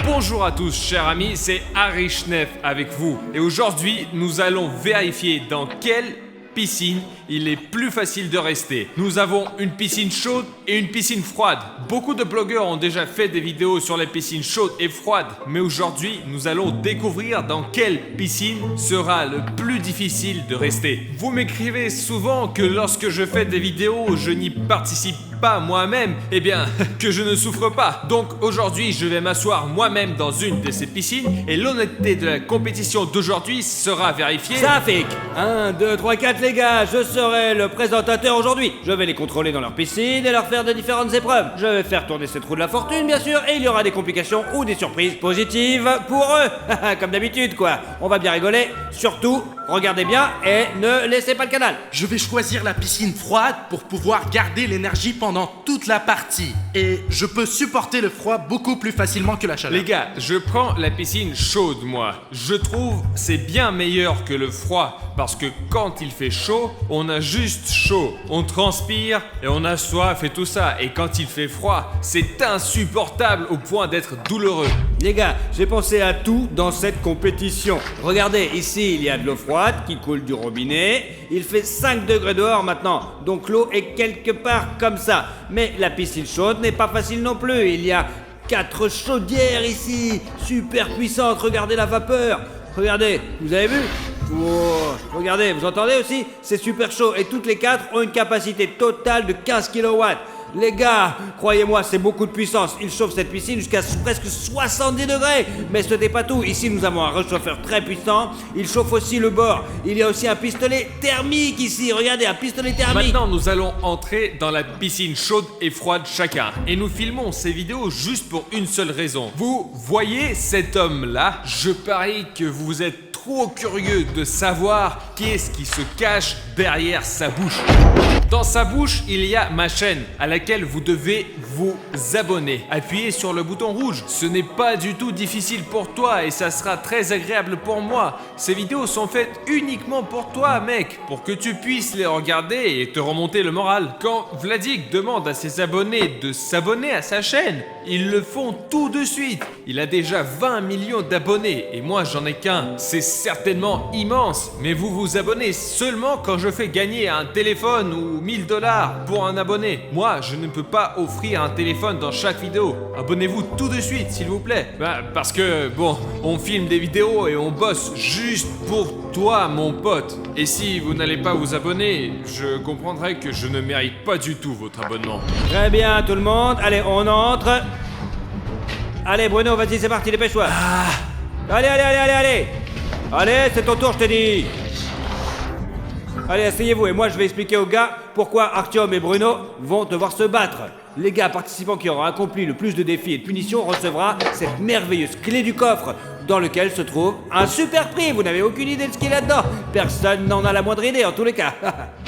Bonjour à tous chers amis, c'est Arishnef avec vous et aujourd'hui nous allons vérifier dans quelle piscine il est plus facile de rester. Nous avons une piscine chaude et une piscine froide. Beaucoup de blogueurs ont déjà fait des vidéos sur les piscines chaudes et froides, mais aujourd'hui nous allons découvrir dans quelle piscine sera le plus difficile de rester. Vous m'écrivez souvent que lorsque je fais des vidéos, je n'y participe pas moi-même, eh bien, que je ne souffre pas. Donc aujourd'hui, je vais m'asseoir moi-même dans une de ces piscines et l'honnêteté de la compétition d'aujourd'hui sera vérifiée. Safik 1, 2, 3, 4 les gars, je serai le présentateur aujourd'hui. Je vais les contrôler dans leur piscine et leur faire de différentes épreuves. Je vais faire tourner cette roue de la fortune bien sûr et il y aura des complications ou des surprises positives pour eux. Comme d'habitude quoi, on va bien rigoler. Surtout, regardez bien et ne laissez pas le canal. Je vais choisir la piscine froide pour pouvoir garder l'énergie pendant toute la partie. Et je peux supporter le froid beaucoup plus facilement que la chaleur. Les gars, je prends la piscine chaude moi. Je trouve c'est bien meilleur que le froid parce que quand il fait chaud, on a juste chaud. On transpire et on a soif et tout ça. Et quand il fait froid, c'est insupportable au point d'être douloureux. Les gars, j'ai pensé à tout dans cette compétition. Regardez, ici il y a de l'eau froide qui coule du robinet. Il fait 5 degrés dehors maintenant, donc l'eau est quelque part comme ça. Mais la piscine chaude n'est pas facile non plus. Il y a 4 chaudières ici, super puissantes. Regardez la vapeur. Regardez, vous avez vu ? Oh, regardez, vous entendez aussi ? C'est super chaud et toutes les 4 ont une capacité totale de 15 kW. Les gars, croyez-moi, c'est beaucoup de puissance. Il chauffe cette piscine jusqu'à presque 70 degrés. Mais ce n'est pas tout. Ici, nous avons un réchauffeur très puissant. Il chauffe aussi le bord. Il y a aussi un pistolet thermique ici. Regardez, un pistolet thermique. Maintenant, nous allons entrer dans la piscine chaude et froide chacun. Et nous filmons ces vidéos juste pour une seule raison. Vous voyez cet homme-là ? Je parie que vous êtes trop curieux de savoir qu'est-ce qui se cache derrière sa bouche. Dans sa bouche, il y a ma chaîne à laquelle vous devez vous abonner. Appuyez sur le bouton rouge. Ce n'est pas du tout difficile pour toi et ça sera très agréable pour moi. Ces vidéos sont faites uniquement pour toi, mec, pour que tu puisses les regarder et te remonter le moral. Quand Vladik demande à ses abonnés de s'abonner à sa chaîne, ils le font tout de suite. Il a déjà 20 millions d'abonnés et moi j'en ai qu'un. C'est certainement immense, mais vous vous abonnez seulement quand je fais gagner un téléphone ou 1000 $ pour un abonné. Moi, je ne peux pas offrir un téléphone dans chaque vidéo. Abonnez-vous tout de suite, s'il vous plaît. Parce que, bon, on filme des vidéos et on bosse juste pour toi, mon pote. Et si vous n'allez pas vous abonner, je comprendrai que je ne mérite pas du tout votre abonnement. Très bien, tout le monde. Allez, on entre. Allez, Bruno, vas-y, c'est parti, dépêche-toi. Allez. Allez, c'est ton tour, je t'ai dit. Allez, asseyez-vous et moi je vais expliquer aux gars pourquoi Artyom et Bruno vont devoir se battre. Les gars participants qui auront accompli le plus de défis et de punitions recevra cette merveilleuse clé du coffre dans lequel se trouve un super prix. Vous n'avez aucune idée de ce qu'il y a là-dedans. Personne n'en a la moindre idée en tous les cas.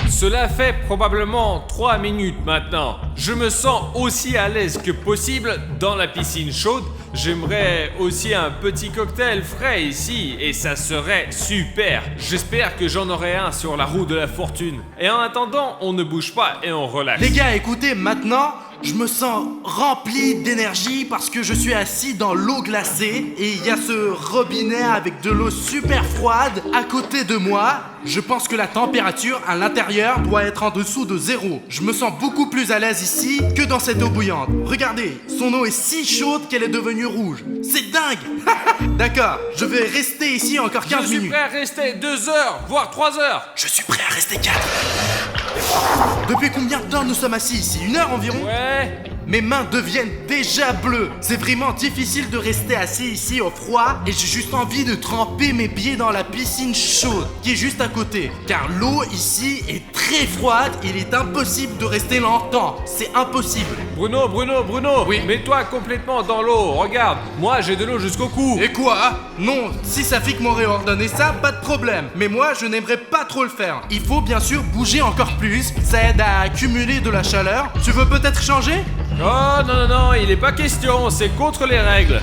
Cela fait probablement 3 minutes maintenant. Je me sens aussi à l'aise que possible dans la piscine chaude. J'aimerais aussi un petit cocktail frais ici et ça serait super. J'espère que j'en aurai un sur la roue de la fortune. Et en attendant, on ne bouge pas et on relaxe. Les gars, écoutez, maintenant, je me sens rempli d'énergie parce que je suis assis dans l'eau glacée et il y a ce robinet avec de l'eau super froide à côté de moi. Je pense que la température à l'intérieur doit être en dessous de 0. Je me sens beaucoup plus à l'aise ici que dans cette eau bouillante. Regardez, son eau est si chaude qu'elle est devenue rouge. C'est dingue. D'accord, je vais rester ici encore 15 Je suis minutes. prêt à rester 2 heures, voire 3 heures. Je suis prêt à rester 4. Depuis combien de temps nous sommes assis ici? 1 heure environ? Ouais. Mes mains deviennent déjà bleues. C'est vraiment difficile de rester assis ici au froid et j'ai juste envie de tremper mes pieds dans la piscine chaude qui est juste à côté. Car l'eau ici est très froide, il est impossible de rester longtemps. C'est impossible. Bruno, Oui. mets-toi complètement dans l'eau, regarde, moi j'ai de l'eau jusqu'au cou. Et quoi? Non, si Safik m'aurait ordonné ça, pas de problème. Mais moi, je n'aimerais pas trop le faire. Il faut bien sûr bouger encore plus, ça aide à accumuler de la chaleur. Tu veux peut-être changer? Oh non, il est pas question, c'est contre les règles.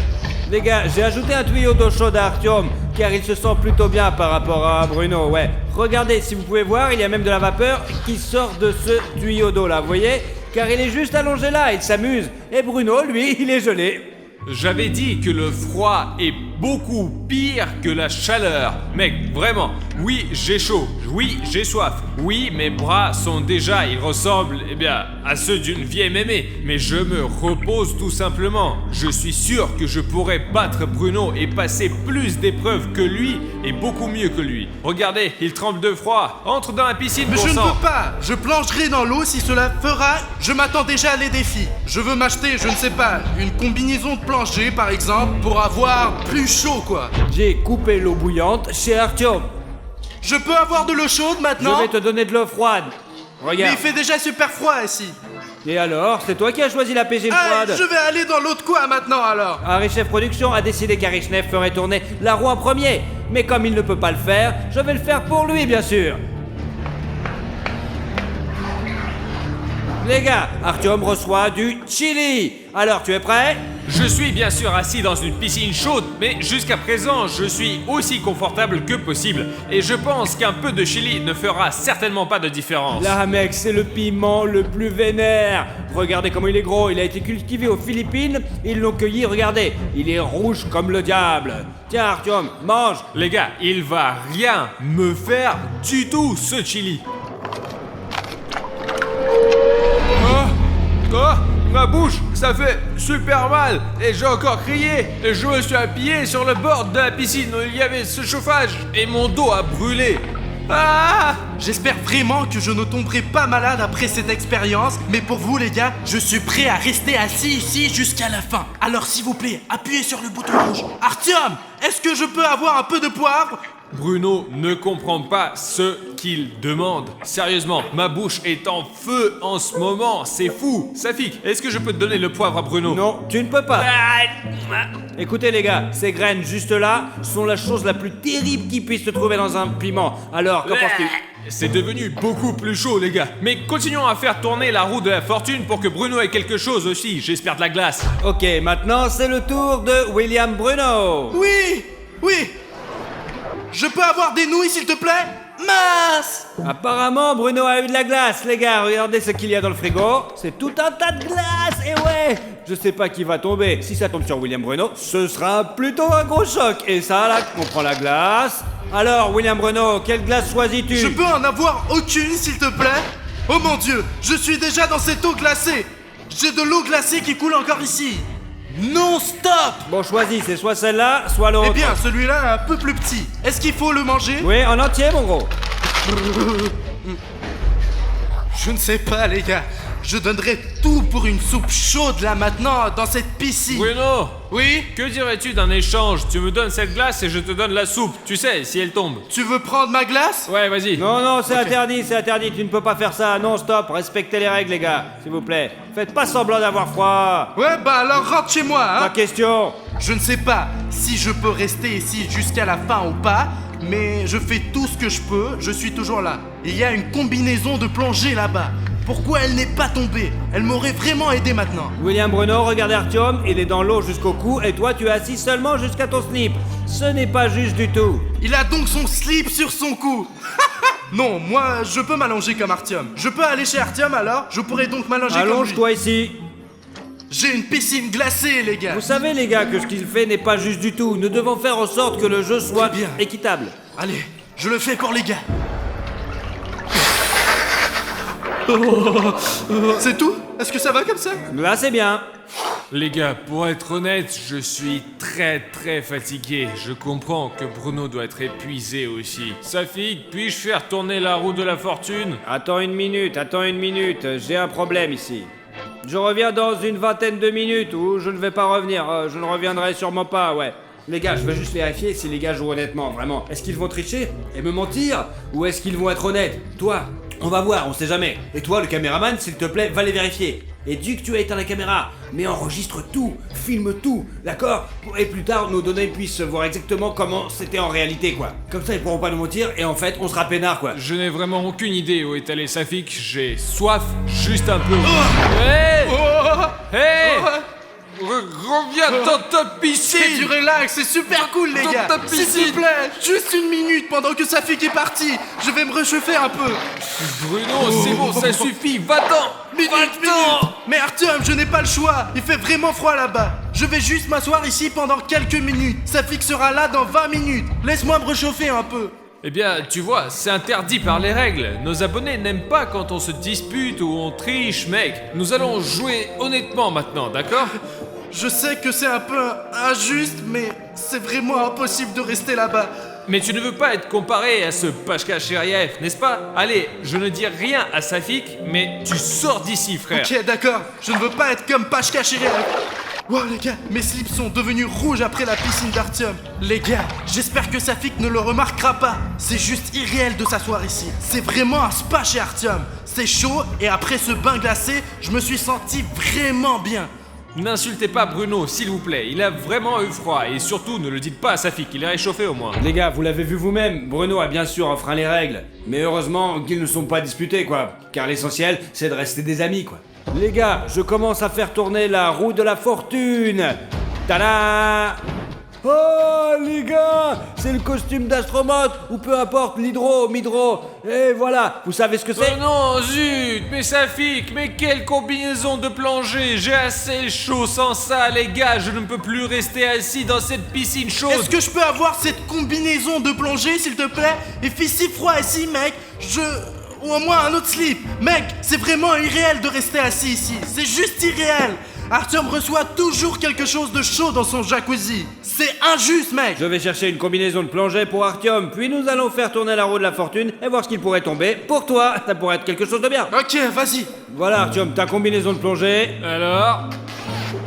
Les gars, j'ai ajouté un tuyau d'eau chaude à Artyom car il se sent plutôt bien par rapport à Bruno, ouais. Regardez, si vous pouvez voir, il y a même de la vapeur qui sort de ce tuyau d'eau là, vous voyez? Car il est juste allongé là, il s'amuse. Et Bruno, lui, il est gelé. J'avais dit que le froid est beaucoup pire que la chaleur. Mec, vraiment, oui, j'ai chaud, oui, j'ai soif, oui, mes bras sont déjà, ils ressemblent, eh bien, à ceux d'une vieille mémé. Mais je me repose tout simplement. Je suis sûr que je pourrais battre Bruno et passer plus d'épreuves que lui et beaucoup mieux que lui. Regardez, il tremble de froid. Entre dans la piscine, Mais bon je ne sang. peux pas. Je plongerai dans l'eau si cela fera. Je m'attends déjà à les défis. Je veux m'acheter, je ne sais pas, une combinaison de plongée par exemple pour avoir plus chaud quoi. J'ai coupé l'eau bouillante chez Artyom. Je peux avoir de l'eau chaude Je maintenant? vais te donner de l'eau froide. Mais Regarde. il fait déjà super froid ici. Et alors, c'est toi qui as choisi la piscine Ah, froide. je vais aller dans l'eau de quoi maintenant alors? Arichef Production a décidé qu'Arichef ferait tourner la roue en premier. Mais comme il ne peut pas le faire, je vais le faire pour lui, bien sûr. Les gars, Artyom reçoit du chili. Alors, tu es prêt? Je suis bien sûr assis dans une piscine chaude, mais jusqu'à présent, je suis aussi confortable que possible. Et je pense qu'un peu de chili ne fera certainement pas de différence. Là, mec, c'est le piment le plus vénère. Regardez comment il est gros. Il a été cultivé aux Philippines. Ils l'ont cueilli, regardez. Il est rouge comme le diable. Tiens, Artyom, mange. Les gars, il va rien me faire du tout, ce chili. Oh, ma bouche, ça fait super mal. Et j'ai encore crié. Et je me suis appuyé sur le bord de la piscine où il y avait ce chauffage. Et mon dos a brûlé. Ah! J'espère vraiment que je ne tomberai pas malade après cette expérience, mais pour vous les gars, je suis prêt à rester assis ici jusqu'à la fin. Alors s'il vous plaît, appuyez sur le bouton rouge. Artyom, est-ce que je peux avoir un peu de poivre? Bruno ne comprend pas ce qu'il demande. Sérieusement, ma bouche est en feu en ce moment. C'est fou. Safik, est-ce que je peux te donner le poivre à Bruno? Non, tu ne peux pas. Ah! Écoutez les gars, ces graines juste là sont la chose la plus terrible qui puisse se trouver dans un piment. Alors, qu'en penses-tu? C'est devenu beaucoup plus chaud, les gars. Mais continuons à faire tourner la roue de la fortune pour que Bruno ait quelque chose aussi. J'espère de la glace. Ok, maintenant c'est le tour de William Bruno. Oui, oui. Je peux avoir des nouilles s'il te plaît? Mince! Apparemment, Bruno a eu de la glace, les gars. Regardez ce qu'il y a dans le frigo. C'est tout un tas de glace. Et ouais, je sais pas qui va tomber. Si ça tombe sur William Bruno, ce sera plutôt un gros choc. Et ça, là, on prend la glace. Alors, William Bruno, quelle glace choisis-tu? Je peux en avoir aucune s'il te plaît? Oh mon dieu, je suis déjà dans cette eau glacée. J'ai de l'eau glacée qui coule encore ici. Non-stop! Bon, choisis, c'est soit celle-là, soit l'autre. Eh bien, celui-là est un peu plus petit. Est-ce qu'il faut le manger? Oui, en entier, mon gros. Je ne sais pas, les gars. Je donnerais tout pour une soupe chaude là maintenant dans cette piscine. Bruno, Oui? que dirais-tu d'un échange? Tu me donnes cette glace et je te donne la soupe. Tu sais, si elle tombe. Tu veux prendre ma glace? Ouais, vas-y. Non, non, c'est interdit, c'est interdit. Tu ne peux pas faire ça. Non, stop. Respectez les règles, les gars. S'il vous plaît. Faites pas semblant d'avoir froid. Ouais, bah alors rentre chez moi, Pas hein. question. Je ne sais pas si je peux rester ici jusqu'à la fin ou pas, mais je fais tout ce que je peux, je suis toujours là. Il y a une combinaison de plongée là-bas. Pourquoi elle n'est pas tombée? Elle m'aurait vraiment aidé maintenant. William Bruno, regardez Artyom, il est dans l'eau jusqu'au cou et toi tu es assis seulement jusqu'à ton slip. Ce n'est pas juste du tout. Il a donc son slip sur son cou. Non, moi, je peux m'allonger comme Artyom. Je peux aller chez Artyom alors? Je pourrais donc m'allonger comme lui. Allonge-toi ici. J'ai une piscine glacée, les gars. Vous savez les gars que ce qu'il fait n'est pas juste du tout. Nous devons faire en sorte que le jeu soit Très bien. équitable. Allez, je le fais pour les gars. C'est tout? Est-ce que ça va comme ça? Là c'est bien. Les gars, pour être honnête, je suis très fatigué. Je comprends que Bruno doit être épuisé aussi. Safik, puis-je faire tourner la roue de la fortune? Attends une minute, j'ai un problème ici. Je reviens dans une vingtaine de minutes ou je ne vais pas revenir, je ne reviendrai sûrement pas, ouais. Les gars, je veux juste vérifier si les gars jouent honnêtement, vraiment. Est-ce qu'ils vont tricher et me mentir? Ou est-ce qu'ils vont être honnêtes? Toi, on va voir, on sait jamais. Et toi, le caméraman, s'il te plaît, va les vérifier. Et dès que tu as éteint la caméra, mais enregistre tout, filme tout, d'accord? Et plus tard, nos données puissent voir exactement comment c'était en réalité, quoi. Comme ça, ils pourront pas nous mentir et en fait, on sera peinard, quoi. Je n'ai vraiment aucune idée où est allé Safik. J'ai soif, juste un peu. Hey! Oh, Hey! oh, Reviens dans ta c'est piscine! du relax, c'est super cool, les Dans gars. ta S'il piscine. te plaît, juste une minute pendant que Safik est parti. Je vais me réchauffer un peu. Bruno, c'est bon, ça suffit, va-t'en! Minute. Mais Artyom, je n'ai pas le choix. Il fait vraiment froid là-bas. Je vais juste m'asseoir ici pendant quelques minutes. Safik sera là dans 20 minutes. Laisse-moi me réchauffer un peu. Eh bien, tu vois, c'est interdit par les règles. Nos abonnés n'aiment pas quand on se dispute ou on triche, mec. Nous allons jouer honnêtement maintenant, d'accord? Je sais que c'est un peu injuste, mais c'est vraiment impossible de rester là-bas. Mais tu ne veux pas être comparé à ce Pashka Cheriev, n'est-ce pas? Allez, je ne dis rien à Safik, mais tu sors d'ici, frère. Ok, d'accord. Je ne veux pas être comme Pashka Cheriev. Wow, les gars, mes slips sont devenus rouges après la piscine d'Artyom. Les gars, j'espère que Safik ne le remarquera pas. C'est juste irréel de s'asseoir ici. C'est vraiment un spa chez Artyom. C'est chaud et après ce bain glacé, je me suis senti vraiment bien. N'insultez pas Bruno, s'il vous plaît. Il a vraiment eu froid. Et surtout, ne le dites pas à Safik, il est réchauffé au moins. Les gars, vous l'avez vu vous-même, Bruno a bien sûr enfreint les règles. Mais heureusement qu'ils ne sont pas disputés, quoi. Car l'essentiel, c'est de rester des amis, quoi. Les gars, je commence à faire tourner la roue de la fortune. Tada! Oh les gars, c'est le costume d'astronaute, ou peu importe, midro. Et voilà, vous savez ce que c'est? Oh non, zut, mais Safik, mais quelle combinaison de plongée. J'ai assez chaud sans ça, les gars. Je ne peux plus rester assis dans cette piscine chaude. Est-ce que je peux avoir cette combinaison de plongée, s'il te plaît? Il fait si froid ici, mec. Ou au moins un autre slip. Mec, c'est vraiment irréel de rester assis ici. C'est juste irréel. Artyom reçoit toujours quelque chose de chaud dans son jacuzzi. C'est injuste, mec. Je vais chercher une combinaison de plongée pour Artyom, puis nous allons faire tourner la roue de la fortune et voir ce qu'il pourrait tomber. Pour toi, ça pourrait être quelque chose de bien. Ok, vas-y. Voilà Artyom, ta combinaison de plongée. Alors,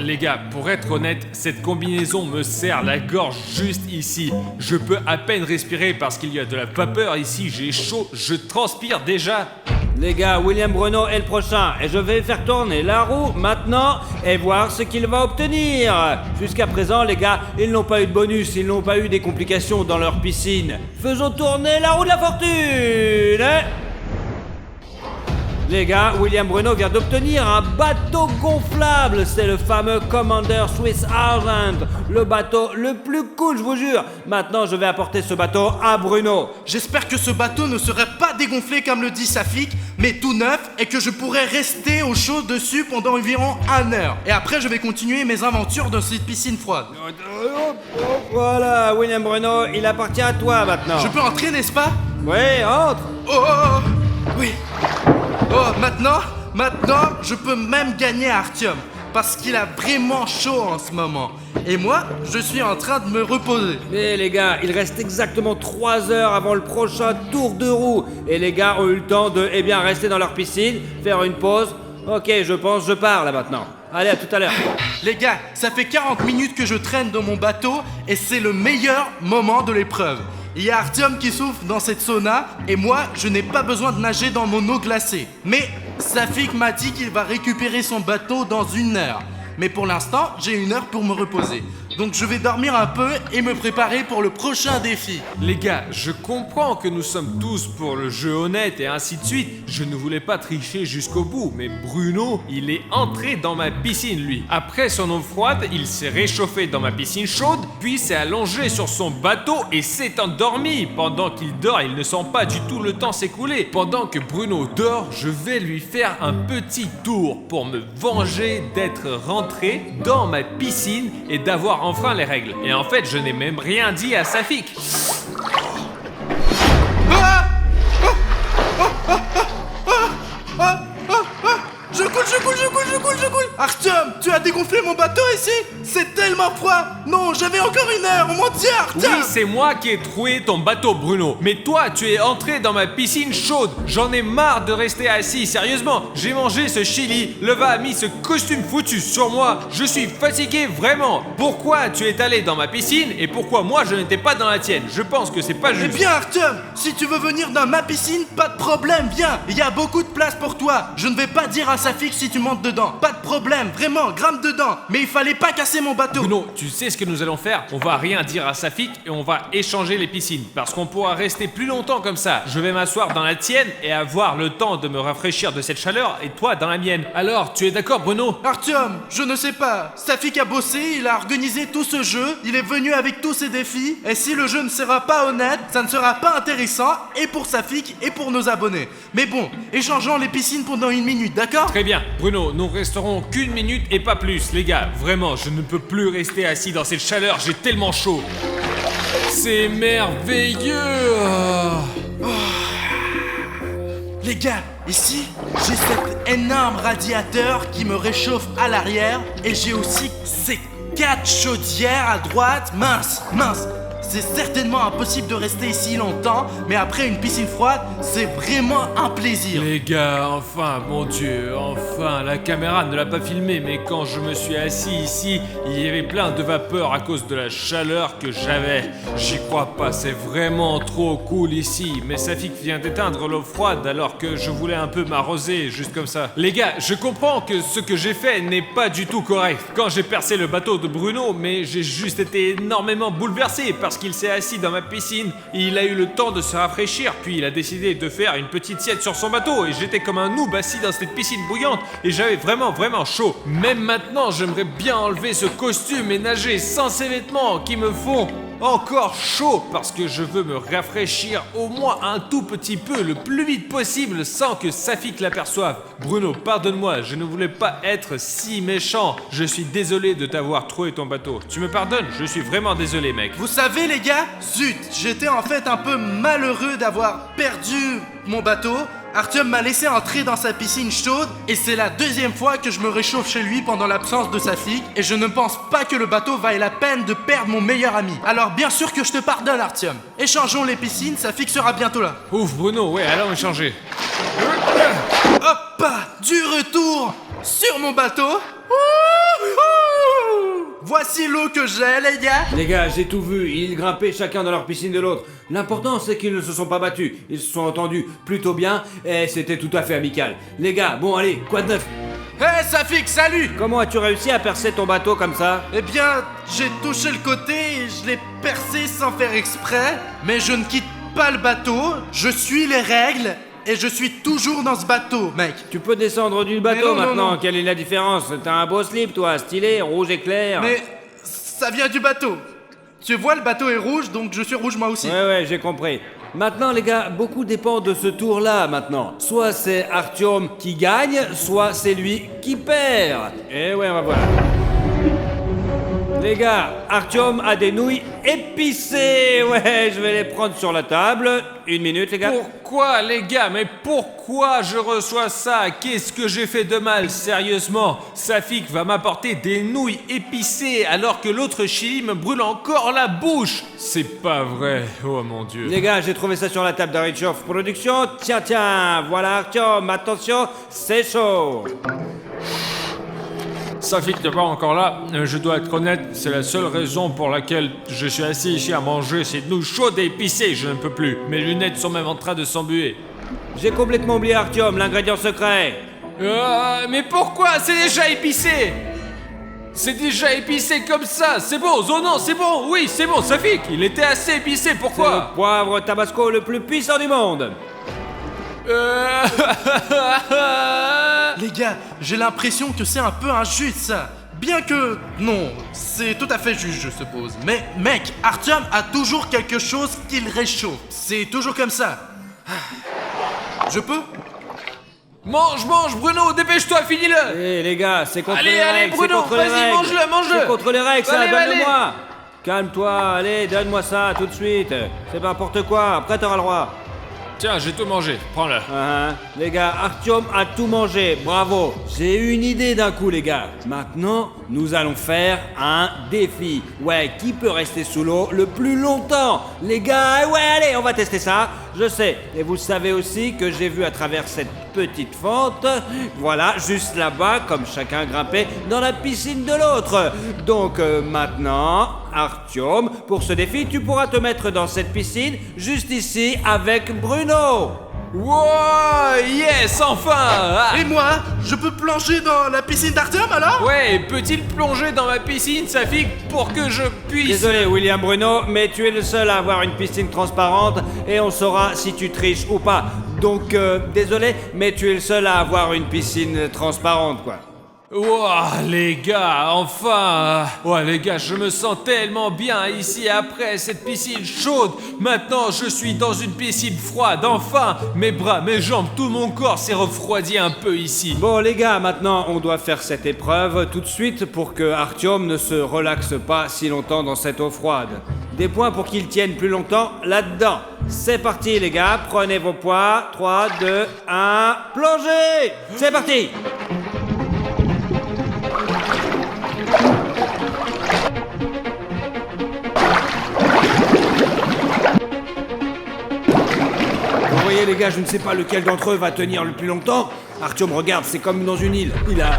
les gars, pour être honnête, cette combinaison me serre la gorge juste ici. Je peux à peine respirer parce qu'il y a de la vapeur ici, j'ai chaud, je transpire déjà. Les gars, William Bruno est le prochain et je vais faire tourner la roue maintenant et voir ce qu'il va obtenir. Jusqu'à présent, les gars, ils n'ont pas eu de bonus, ils n'ont pas eu des complications dans leur piscine. Faisons tourner la roue de la fortune. Les gars, William Bruno vient d'obtenir un bateau gonflable. C'est le fameux Commander Swiss Argent. Le bateau le plus cool, je vous jure. Maintenant, je vais apporter ce bateau à Bruno. J'espère que ce bateau ne serait pas dégonflé comme le dit Safik, mais tout neuf et que je pourrais rester au chaud dessus pendant environ 1 heure. Et après, je vais continuer mes aventures dans cette piscine froide. Voilà, William Bruno, il appartient à toi maintenant. Je peux entrer, n'est-ce pas? Ouais, entre. Oh, oui. Oh, maintenant, je peux même gagner Artyom. Parce qu'il a vraiment chaud en ce moment. Et moi, je suis en train de me reposer. Mais les gars, il reste exactement 3 heures avant le prochain tour de roue. Et les gars ont eu le temps de, rester dans leur piscine, faire une pause. Ok, je pars là maintenant. Allez, à tout à l'heure. Les gars, ça fait 40 minutes que je traîne dans mon bateau et c'est le meilleur moment de l'épreuve. Il y a Artyom qui souffre dans cette sauna et moi, je n'ai pas besoin de nager dans mon eau glacée. Mais Safik m'a dit qu'il va récupérer son bateau dans 1 heure. Mais pour l'instant, j'ai 1 heure pour me reposer. Donc je vais dormir un peu et me préparer pour le prochain défi. Les gars, je comprends que nous sommes tous pour le jeu honnête et ainsi de suite. Je ne voulais pas tricher jusqu'au bout, mais Bruno, il est entré dans ma piscine, lui. Après son eau froide, il s'est réchauffé dans ma piscine chaude, puis s'est allongé sur son bateau et s'est endormi. Pendant qu'il dort, il ne sent pas du tout le temps s'écouler. Pendant que Bruno dort, je vais lui faire un petit tour pour me venger d'être rentré dans ma piscine et d'avoir enfreint les règles. Et en fait, je n'ai même rien dit à Safik. Je coule. Artyom, tu as dégonflé mon bateau ici? C'est tellement froid. Non, j'avais encore 1 heure. Mon Dieu, Artyom. Oui, c'est moi qui ai troué ton bateau, Bruno. Mais toi, tu es entré dans ma piscine chaude. J'en ai marre de rester assis. Sérieusement, j'ai mangé ce chili. Leva a mis ce costume foutu sur moi. Je suis fatigué, vraiment. Pourquoi tu es allé dans ma piscine et pourquoi moi je n'étais pas dans la tienne? Je pense que c'est pas juste. Eh bien, Artyom, si tu veux venir dans ma piscine, pas de problème, viens. Il y a beaucoup de place pour toi. Je ne vais pas dire à Safik si tu montes dedans. Pas de problème, vraiment, grimpe dedans. Mais il fallait pas casser mon bateau. Bruno, tu sais ce que nous allons faire? On va rien dire à Safik et on va échanger les piscines. Parce qu'on pourra rester plus longtemps comme ça. Je vais m'asseoir dans la tienne et avoir le temps de me rafraîchir de cette chaleur et toi dans la mienne. Alors, tu es d'accord, Bruno? Artyom, je ne sais pas. Safik a bossé, il a organisé tout ce jeu. Il est venu avec tous ses défis. Et si le jeu ne sera pas honnête, ça ne sera pas intéressant. Et pour Safik et pour nos abonnés. Mais bon, échangeons les piscines pendant 1 minute, d'accord? Très bien, Bruno, nous resterons qu'1 minute et pas plus, les gars. Vraiment, je ne peux peux plus rester assis dans cette chaleur, j'ai tellement chaud. C'est merveilleux. Les gars, ici, j'ai cet énorme radiateur qui me réchauffe à l'arrière et j'ai aussi ces 4 chaudières à droite. Mince. C'est certainement impossible de rester ici longtemps, mais après une piscine froide, c'est vraiment un plaisir. Les gars, enfin, mon Dieu, enfin, la caméra ne l'a pas filmé, mais quand je me suis assis ici, il y avait plein de vapeur à cause de la chaleur que j'avais. J'y crois pas, c'est vraiment trop cool ici, mais Safik vient d'éteindre l'eau froide alors que je voulais un peu m'arroser, juste comme ça. Les gars, je comprends que ce que j'ai fait n'est pas du tout correct. Quand j'ai percé le bateau de Bruno, mais j'ai juste été énormément bouleversé parce qu'il s'est assis dans ma piscine, il a eu le temps de se rafraîchir, puis il a décidé de faire une petite sieste sur son bateau et j'étais comme un noob assis dans cette piscine bouillante et j'avais vraiment chaud. Même maintenant, j'aimerais bien enlever ce costume et nager sans ces vêtements qui me font encore chaud parce que je veux me rafraîchir au moins un tout petit peu le plus vite possible sans que Safik l'aperçoive. Bruno, pardonne-moi, je ne voulais pas être si méchant. Je suis désolé de t'avoir troué ton bateau. Tu me pardonnes? Je suis vraiment désolé, mec. Vous savez les gars, zut, j'étais en fait un peu malheureux d'avoir perdu mon bateau. Artyom m'a laissé entrer dans sa piscine chaude et c'est la 2e fois que je me réchauffe chez lui pendant l'absence de Safik et je ne pense pas que le bateau vaille la peine de perdre mon meilleur ami. Alors bien sûr que je te pardonne Artyom. Échangeons les piscines, Safik sera bientôt là. Ouf, Bruno, ouais, allons échanger. Hop, du retour sur mon bateau. Voici l'eau que j'ai, les gars. Les gars, j'ai tout vu, ils grimpaient chacun dans leur piscine de l'autre. L'important, c'est qu'ils ne se sont pas battus. Ils se sont entendus plutôt bien et c'était tout à fait amical. Les gars, bon allez, quoi de neuf? Hé, Safik, salut. Comment as-tu réussi à percer ton bateau comme ça? Eh bien, j'ai touché le côté et je l'ai percé sans faire exprès. Mais je ne quitte pas le bateau, je suis les règles. Et je suis toujours dans ce bateau, mec. Tu peux descendre du bateau non, maintenant, non. quelle est la différence? T'as un beau slip toi, stylé, rouge éclair. Mais ça vient du bateau. Tu vois, le bateau est rouge, donc je suis rouge moi aussi. Ouais, j'ai compris. Maintenant les gars, beaucoup dépend de ce tour-là maintenant. Soit c'est Artyom qui gagne, soit c'est lui qui perd. Et ouais, on va voir. Les gars, Artyom a des nouilles épicées. Ouais, je vais les prendre sur la table. 1 minute les gars. Pourquoi, les gars? Mais pourquoi je reçois ça? Qu'est-ce que j'ai fait de mal? Sérieusement, Safik va m'apporter des nouilles épicées alors que l'autre chili me brûle encore la bouche. C'est pas vrai, oh mon Dieu. Les gars, j'ai trouvé ça sur la table d'Arichov Production. Tiens, voilà Artyom, attention, c'est chaud. Safik n'est pas encore là, je dois être honnête, c'est la seule raison pour laquelle je suis assis ici à manger ces nouilles chaudes et épicées, je ne peux plus. Mes lunettes sont même en train de s'embuer. J'ai complètement oublié Artyom, l'ingrédient secret. Mais pourquoi? C'est déjà épicé! C'est déjà épicé comme ça, c'est bon, oh non, c'est bon, oui, c'est bon, Safik, il était assez épicé, C'est pourquoi? le poivre tabasco le plus puissant du monde. Les gars, j'ai l'impression que c'est un peu injuste ça. Bien que, non, c'est tout à fait juste je suppose. Mais mec, Artyom a toujours quelque chose qui le réchauffe. C'est toujours comme ça. Je peux? Mange, Bruno, dépêche-toi, finis-le! Eh les gars, c'est contre Allez, les allez, règles, Bruno, c'est contre les vas-y, règles. mange-le, mange-le. C'est contre les règles ça, Allez, donne-le-moi. Calme-toi, allez, donne-moi ça tout de suite. C'est n'importe quoi, après t'auras le droit. Tiens, j'ai tout mangé, prends-le. Les gars, Artyom a tout mangé, bravo. J'ai eu une idée d'un coup les gars. Maintenant, nous allons faire un défi. Ouais, qui peut rester sous l'eau le plus longtemps? Les gars, ouais, allez, on va tester ça. Je sais, et vous savez aussi que j'ai vu à travers cette petite fente, voilà, juste là-bas, comme chacun grimpait dans la piscine de l'autre. Donc maintenant, Artyom, pour ce défi, tu pourras te mettre dans cette piscine, juste ici, avec Bruno. Wow, yes, enfin! Ah. Et moi, je peux plonger dans la piscine d'Artyom alors? Ouais, peut-il plonger dans ma piscine, Safik, pour que je puisse... Désolé William Bruno, mais tu es le seul à avoir une piscine transparente et on saura si tu triches ou pas. Donc désolé, mais tu es le seul à avoir une piscine transparente quoi. Ouah, les gars, enfin. Ouais, les gars, je me sens tellement bien ici après cette piscine chaude. Maintenant, je suis dans une piscine froide. Enfin, mes bras, mes jambes, tout mon corps s'est refroidi un peu ici. Bon les gars, maintenant on doit faire cette épreuve tout de suite pour que Artyom ne se relaxe pas si longtemps dans cette eau froide. Des points pour qu'il tienne plus longtemps là-dedans. C'est parti les gars, prenez vos poids. 3, 2, 1, plongez. C'est parti. Vous voyez les gars, je ne sais pas lequel d'entre eux va tenir le plus longtemps. Artyom, regarde, c'est comme dans une île. Il a...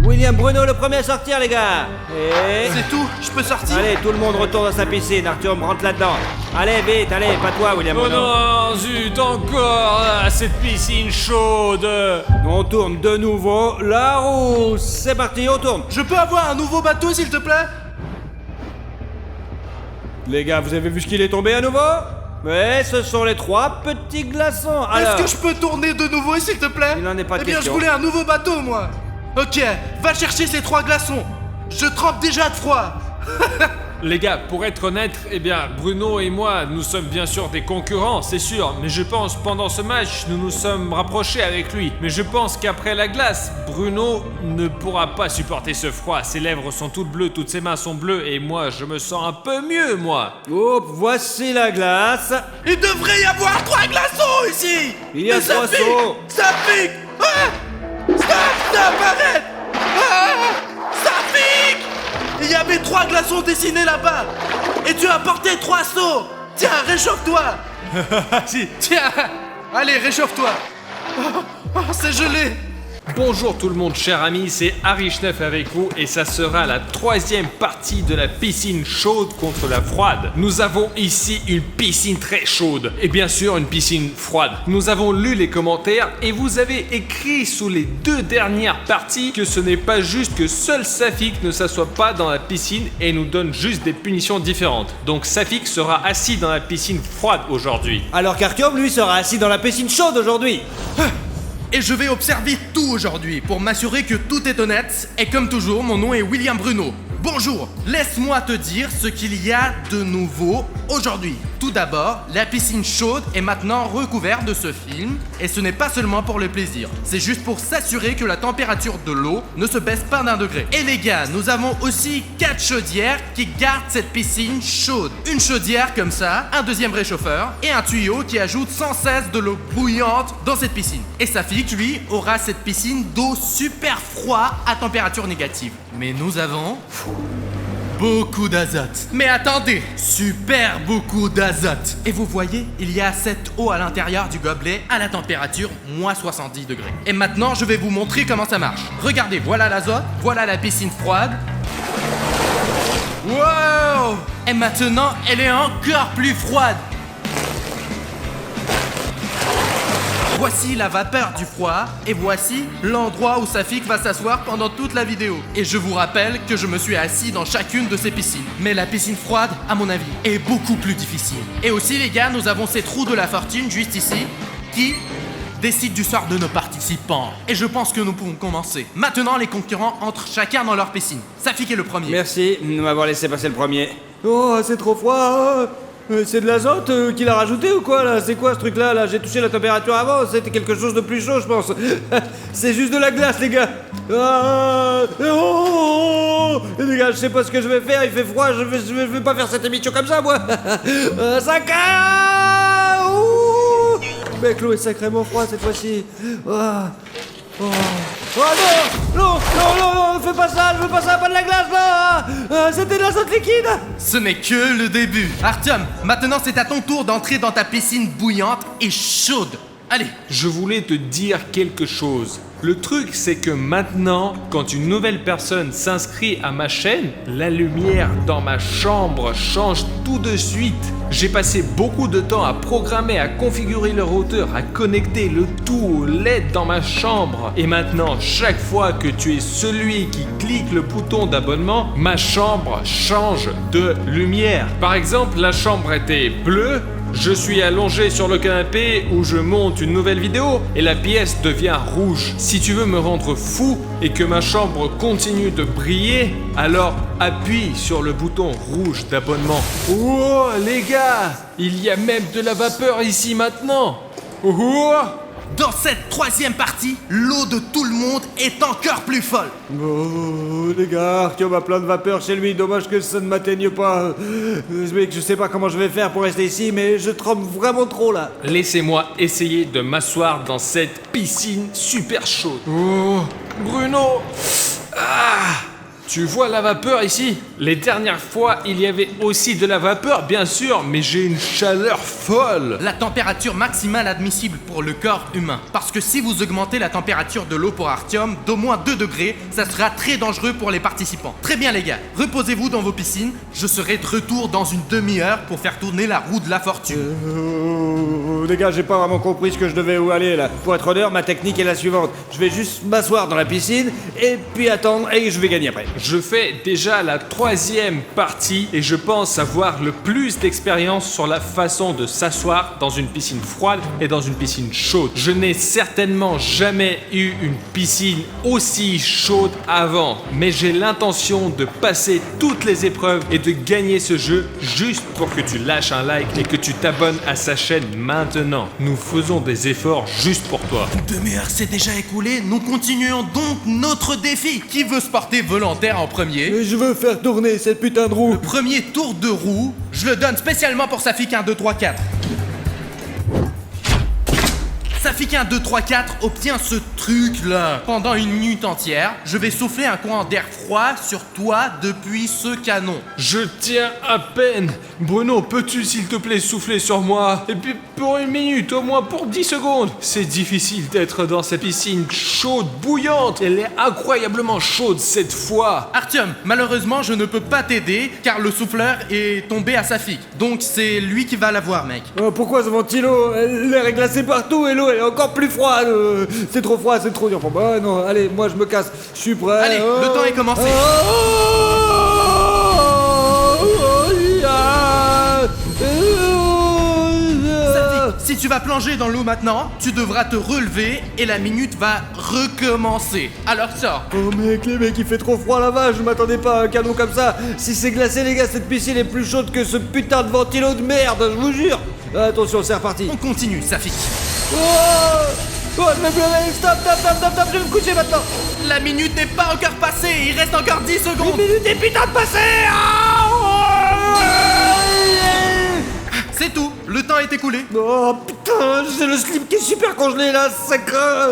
William Bruno le premier à sortir les gars. Et... C'est tout, je peux sortir? Allez, tout le monde retourne dans sa piscine. Artyom, rentre là-dedans. Allez, vite, allez, pas toi William Oh Bruno. non, zut, encore cette piscine chaude. On tourne de nouveau la roue. C'est parti, on tourne. Je peux avoir un nouveau bateau s'il te plaît? Les gars, vous avez vu ce qu'il est tombé à nouveau? Ouais, ce sont les 3 petits glaçons. Alors, Est-ce que je peux tourner de nouveau s'il te plaît? Il n'en est pas de Eh bien, question. je voulais un nouveau bateau moi. Ok, va chercher ces 3 glaçons. Je trempe déjà de froid. Les gars, pour être honnête, eh bien, Bruno et moi, nous sommes bien sûr des concurrents, c'est sûr. Mais je pense, pendant ce match, nous nous sommes rapprochés avec lui. Mais je pense qu'après la glace, Bruno ne pourra pas supporter ce froid. Ses lèvres sont toutes bleues, toutes ses mains sont bleues. Et moi, je me sens un peu mieux, moi. hop, voici la glace. Il devrait y avoir 3 glaçons ici. Il y a Mais ça 3 pique, sauts. Ça pique. Ah, stop, arrête. Ah, ça pique. Il y avait 3 glaçons dessinés là-bas. Et tu as porté 3 seaux. Tiens, réchauffe-toi. Tiens, allez, réchauffe-toi. C'est gelé. Bonjour tout le monde, chers amis, c'est Arishneff avec vous et ça sera la 3e partie de la piscine chaude contre la froide. Nous avons ici une piscine très chaude et bien sûr une piscine froide. Nous avons lu les commentaires et vous avez écrit sous les 2 dernières parties que ce n'est pas juste que seul Safik ne s'assoit pas dans la piscine et nous donne juste des punitions différentes. Donc Safik sera assis dans la piscine froide aujourd'hui. Alors qu'Artyom, lui, sera assis dans la piscine chaude aujourd'hui. Et je vais observer tout aujourd'hui pour m'assurer que tout est honnête. Et comme toujours, mon nom est William Bruno. Bonjour, laisse-moi te dire ce qu'il y a de nouveau aujourd'hui. Tout d'abord, la piscine chaude est maintenant recouverte de ce film. Et ce n'est pas seulement pour le plaisir. C'est juste pour s'assurer que la température de l'eau ne se baisse pas d'1 degré. Et les gars, nous avons aussi 4 chaudières qui gardent cette piscine chaude. Une chaudière comme ça, un deuxième réchauffeur et un tuyau qui ajoute sans cesse de l'eau bouillante dans cette piscine. Et Safik, lui, aura cette piscine d'eau super froide à température négative. Mais nous avons... beaucoup d'azote. Mais attendez, super beaucoup d'azote. Et vous voyez, il y a cette eau à l'intérieur du gobelet à la température moins 70 degrés. Et maintenant, je vais vous montrer comment ça marche. Regardez, voilà l'azote, voilà la piscine froide. Wow! Et maintenant, elle est encore plus froide. Voici la vapeur du froid et voici l'endroit où Safik va s'asseoir pendant toute la vidéo. Et je vous rappelle que je me suis assis dans chacune de ces piscines. Mais la piscine froide, à mon avis, est beaucoup plus difficile. Et aussi les gars, nous avons ces trous de la fortune juste ici qui décident du sort de nos participants. Et je pense que nous pouvons commencer. Maintenant, les concurrents entrent chacun dans leur piscine. Safik est le premier. Merci de m'avoir laissé passer le premier. Oh, c'est trop froid. C'est de l'azote qu'il a rajouté ou quoi là? C'est quoi ce truc là? J'ai touché la température avant, c'était quelque chose de plus chaud je pense. C'est juste de la glace les gars. Les gars, je sais pas ce que je vais faire, il fait froid, je vais pas faire cette émission comme ça moi. Ça caille. Mec, l'eau est sacrément froide cette fois-ci. Oh non, fais pas ça, je veux pas ça, pas de la glace là. C'était de l'azote liquide. Ce n'est que le début. Artyom, maintenant c'est à ton tour d'entrer dans ta piscine bouillante et chaude. Allez. Je voulais te dire quelque chose. Le truc, c'est que maintenant, quand une nouvelle personne s'inscrit à ma chaîne, la lumière dans ma chambre change tout de suite. J'ai passé beaucoup de temps à programmer, à configurer le routeur, à connecter le tout aux LED dans ma chambre. Et maintenant, chaque fois que tu es celui qui clique le bouton d'abonnement, ma chambre change de lumière. Par exemple, la chambre était bleue. Je suis allongé sur le canapé où je monte une nouvelle vidéo et la pièce devient rouge. Si tu veux me rendre fou et que ma chambre continue de briller, alors appuie sur le bouton rouge d'abonnement. Oh les gars, il y a même de la vapeur ici maintenant. Oh. Dans cette troisième partie, l'eau de tout le monde est encore plus folle. Oh, les gars, Artyom a plein de vapeur chez lui, dommage que ça ne m'atteigne pas. Mec, je sais pas comment je vais faire pour rester ici, mais je tremble vraiment trop là. Laissez-moi essayer de m'asseoir dans cette piscine super chaude. Oh, Bruno. Ah. Tu vois la vapeur ici? Les dernières fois, il y avait aussi de la vapeur, bien sûr, mais j'ai une chaleur folle. La température maximale admissible pour le corps humain. Parce que si vous augmentez la température de l'eau pour Artyom d'au moins 2 degrés, ça sera très dangereux pour les participants. Très bien les gars, reposez-vous dans vos piscines. Je serai de retour dans une demi-heure pour faire tourner la roue de la fortune. Les gars, j'ai pas vraiment compris ce que je devais où aller là. Pour être honnête, ma technique est la suivante. Je vais juste m'asseoir dans la piscine et puis attendre et je vais gagner après. Je fais déjà la 3e partie et je pense avoir le plus d'expérience sur la façon de s'asseoir dans une piscine froide et dans une piscine chaude. Je n'ai certainement jamais eu une piscine aussi chaude avant, mais j'ai l'intention de passer toutes les épreuves et de gagner ce jeu juste pour que tu lâches un like et que tu t'abonnes à sa chaîne maintenant. Nous faisons des efforts juste pour toi. Une demi-heure s'est déjà écoulée, nous continuons donc notre défi. Qui veut se porter volontaire en premier? Je veux faire tourner cette putain de roue. Le premier tour de roue, je le donne spécialement pour Safik 1, 2, 3, 4. Safik 1, 2, 3, 4 obtient ce truc là. Pendant une minute entière, je vais souffler un courant d'air froid sur toi depuis ce canon. Je tiens à peine. Bruno, peux-tu s'il te plaît souffler sur moi? Et puis pour une minute, au moins pour 10 secondes. C'est difficile d'être dans cette piscine chaude, bouillante. Elle est incroyablement chaude cette fois. Artyom, malheureusement je ne peux pas t'aider car le souffleur est tombé à Safik. Donc c'est lui qui va l'avoir mec. Pourquoi ce ventilo? L'air est glacé partout et l'eau elle est encore plus froide. C'est trop froid, c'est trop dur pour moi. Non, allez, moi je me casse. Je suis prêt. Allez, le temps est commencé. Safik, si tu vas plonger dans l'eau maintenant, tu devras te relever et la minute va recommencer. Alors sors. Oh mec, les mecs, il fait trop froid là-bas, je m'attendais pas à un canon comme ça. Si c'est glacé les gars, cette piscine est plus chaude que ce putain de ventilo de merde, je vous jure. Attention, c'est reparti. On continue, Safik. Oh, je vais me lever, stop, je vais me coucher maintenant. La minute n'est pas encore passée, il reste encore 10 secondes. Une minute est putain de passée. C'est tout, le temps est écoulé. Oh putain, j'ai le slip qui est super congelé là, ça craint.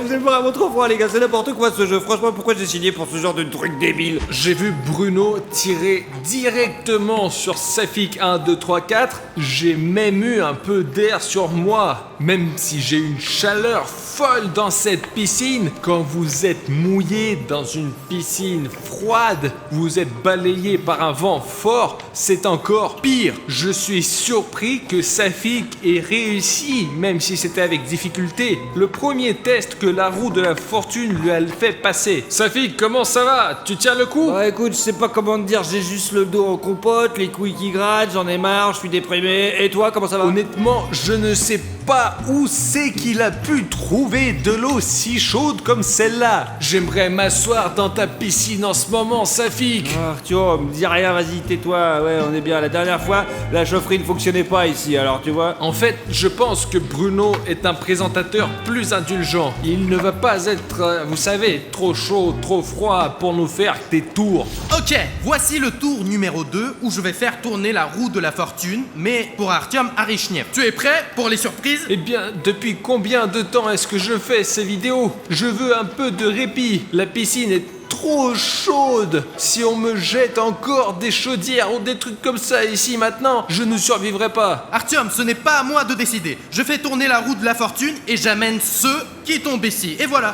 J'ai vraiment trop froid les gars, c'est n'importe quoi ce jeu. Franchement, pourquoi j'ai signé pour ce genre de truc débile? J'ai vu Bruno tirer directement sur Safik 1, 2, 3, 4. J'ai même eu un peu d'air sur moi. Même si j'ai une chaleur folle dans cette piscine, quand vous êtes mouillé dans une piscine froide, vous êtes balayé par un vent fort, c'est encore pire. Je suis surpris que Safik ait réussi, même si c'était avec difficulté, le premier test que la roue de la fortune lui a fait passer. Safik, comment ça va? Tu tiens le coup? Bah écoute, je sais pas comment te dire, j'ai juste le dos en compote, les couilles qui grattent, j'en ai marre, je suis déprimé. Et toi, comment ça va? Honnêtement, je ne sais pas où c'est qu'il a pu trouver de l'eau si chaude comme celle-là. J'aimerais m'asseoir dans ta piscine en ce moment, Safik. Artyom, dis rien, vas-y, tais-toi. Ouais, on est bien. La dernière fois, la chaufferie ne fonctionnait pas ici, alors tu vois. En fait, je pense que Bruno est un présentateur plus indulgent. Il ne va pas être, vous savez, trop chaud, trop froid pour nous faire des tours. Ok, voici le tour numéro 2 où je vais faire tourner la roue de la fortune, mais pour Artyom Arishnev. Tu es prêt pour les surprises? Eh bien, depuis combien de temps est-ce que je fais ces vidéos? Je veux un peu de répit. La piscine est trop chaude. Si on me jette encore des chaudières ou des trucs comme ça ici maintenant, je ne survivrai pas. Artyom, ce n'est pas à moi de décider. Je fais tourner la roue de la fortune et j'amène ceux qui tombent ici. Et voilà.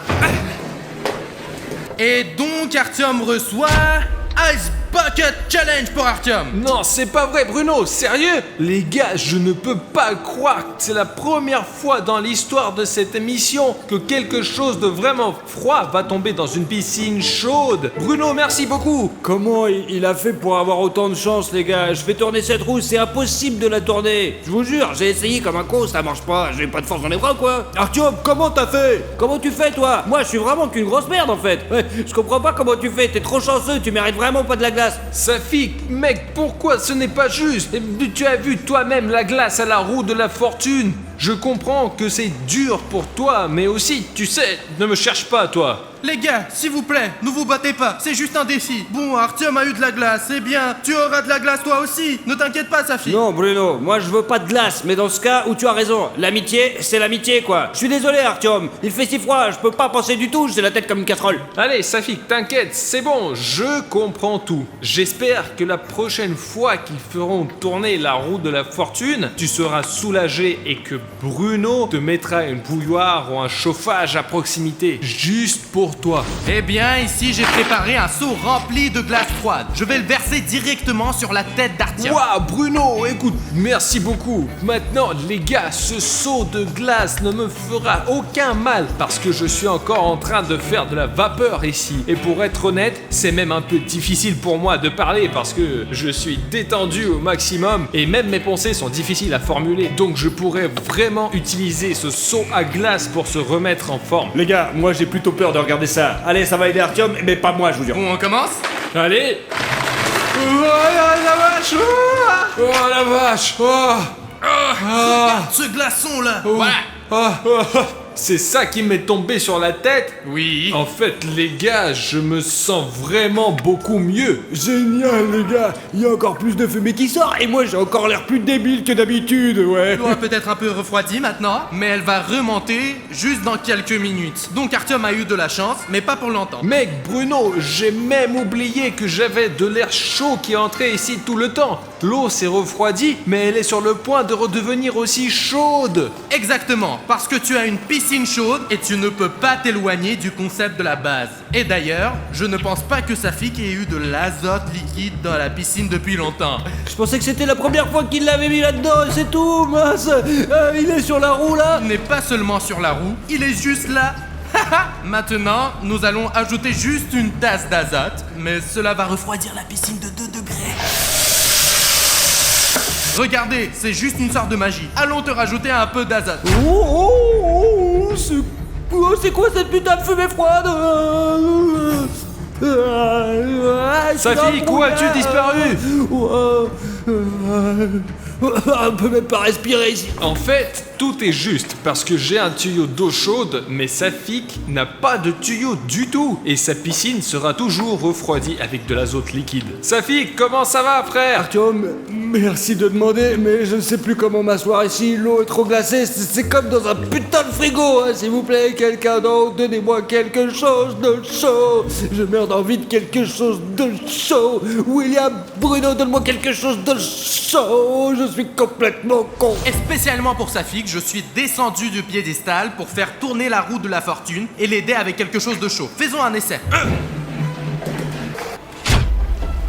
Et donc Artyom reçoit Ice Bucket Challenge pour Artyom. Non, c'est pas vrai, Bruno, sérieux? Les gars, je ne peux pas croire que c'est la première fois dans l'histoire de cette émission que quelque chose de vraiment froid va tomber dans une piscine chaude. Bruno, merci beaucoup. Comment il a fait pour avoir autant de chance, les gars? Je fais tourner cette roue, c'est impossible de la tourner. Je vous jure, j'ai essayé comme un con, ça marche pas. J'ai pas de force dans les bras, quoi. Artyom, comment t'as fait? Comment tu fais, toi? Moi, je suis vraiment qu'une grosse merde, en fait. Ouais, je comprends pas comment tu fais, t'es trop chanceux, tu mérites vraiment pas de la glace. Safik, mec, pourquoi ce n'est pas juste? Tu as vu toi-même la glace à la roue de la fortune. Je comprends que c'est dur pour toi, mais aussi, tu sais, ne me cherche pas, toi. Les gars, s'il vous plaît, ne vous battez pas, c'est juste un défi. Bon, Artyom a eu de la glace, eh bien, tu auras de la glace toi aussi. Ne t'inquiète pas, Safik. Non, Bruno, moi je veux pas de glace, mais dans ce cas où tu as raison, l'amitié, c'est l'amitié, quoi. Je suis désolé, Artyom, il fait si froid, je peux pas penser du tout, j'ai la tête comme une casserole. Allez, Safik, t'inquiète, c'est bon, je comprends tout. J'espère que la prochaine fois qu'ils feront tourner la roue de la fortune, tu seras soulagé et que Bruno te mettra une bouilloire ou un chauffage à proximité, juste pour toi. Eh bien, ici, j'ai préparé un seau rempli de glace froide. Je vais le verser directement sur la tête d'Artyom. Waouh, Bruno, écoute, merci beaucoup. Maintenant, les gars, ce seau de glace ne me fera aucun mal parce que je suis encore en train de faire de la vapeur ici. Et pour être honnête, c'est même un peu difficile pour moi de parler parce que je suis détendu au maximum et même mes pensées sont difficiles à formuler. Donc je pourrais vraiment utiliser ce seau à glace pour se remettre en forme. Les gars, moi j'ai plutôt peur de regarder ça. Allez, ça va aider Artyom, mais pas moi, je vous jure. Bon, on commence? Allez. Oh la vache. Oh la vache. Oh. Regarde ce glaçon-là. Voilà. C'est ça qui m'est tombé sur la tête? Oui. En fait, les gars, je me sens vraiment beaucoup mieux. Génial, les gars, il y a encore plus de fumée qui sort et moi j'ai encore l'air plus débile que d'habitude, ouais. L'eau a peut-être un peu refroidi maintenant, mais elle va remonter juste dans quelques minutes. Donc Artyom a eu de la chance, mais pas pour longtemps. Mec, Bruno, j'ai même oublié que j'avais de l'air chaud qui entrait ici tout le temps. L'eau s'est refroidie, mais elle est sur le point de redevenir aussi chaude. Exactement, parce que tu as une piscine chaude et tu ne peux pas t'éloigner du concept de la base. Et d'ailleurs, je ne pense pas que Safik ait eu de l'azote liquide dans la piscine depuis longtemps. Je pensais que c'était la première fois qu'il l'avait mis là-dedans, c'est tout, mince. Il est sur la roue là. Il n'est pas seulement sur la roue, il est juste là. Maintenant, nous allons ajouter juste une tasse d'azote, mais cela va refroidir la piscine de 2 degrés. Regardez, c'est juste une sorte de magie. Allons te rajouter un peu d'azote. C'est quoi cette putain de fumée froide? Safik, où as-tu disparu? On peut même pas respirer ici. En fait, tout est juste parce que j'ai un tuyau d'eau chaude, mais Safik n'a pas de tuyau du tout et sa piscine sera toujours refroidie avec de l'azote liquide. Safik, comment ça va, frère? Artyom, merci de demander, mais je ne sais plus comment m'asseoir ici. L'eau est trop glacée, c'est comme dans un putain de frigo, hein. S'il vous plaît, quelqu'un d'autre, donnez-moi quelque chose de chaud. Je meurs d'envie de quelque chose de chaud. William, Bruno, donne-moi quelque chose de chaud. Je suis complètement con. Et spécialement pour Safik, je suis descendu du piédestal pour faire tourner la roue de la fortune et l'aider avec quelque chose de chaud. Faisons un essai.